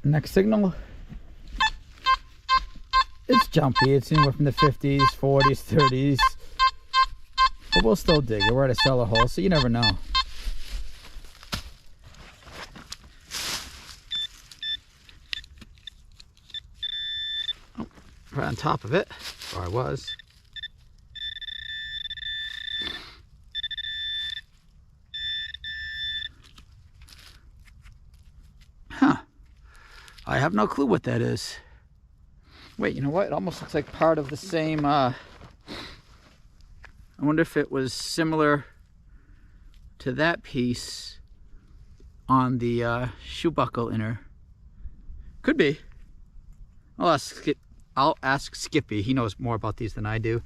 Next signal. It's jumpy. It's anywhere from the 50s, 40s, 30s. But we'll still dig it. We're at a cellar hole, so you never know. Oh, right on top of it, or I was. Huh. I have no clue what that is. Wait, you know what? It almost looks like part of the same, I wonder if it was similar to that piece on the shoe buckle inner. Could be. I'll ask Skippy. He knows more about these than I do.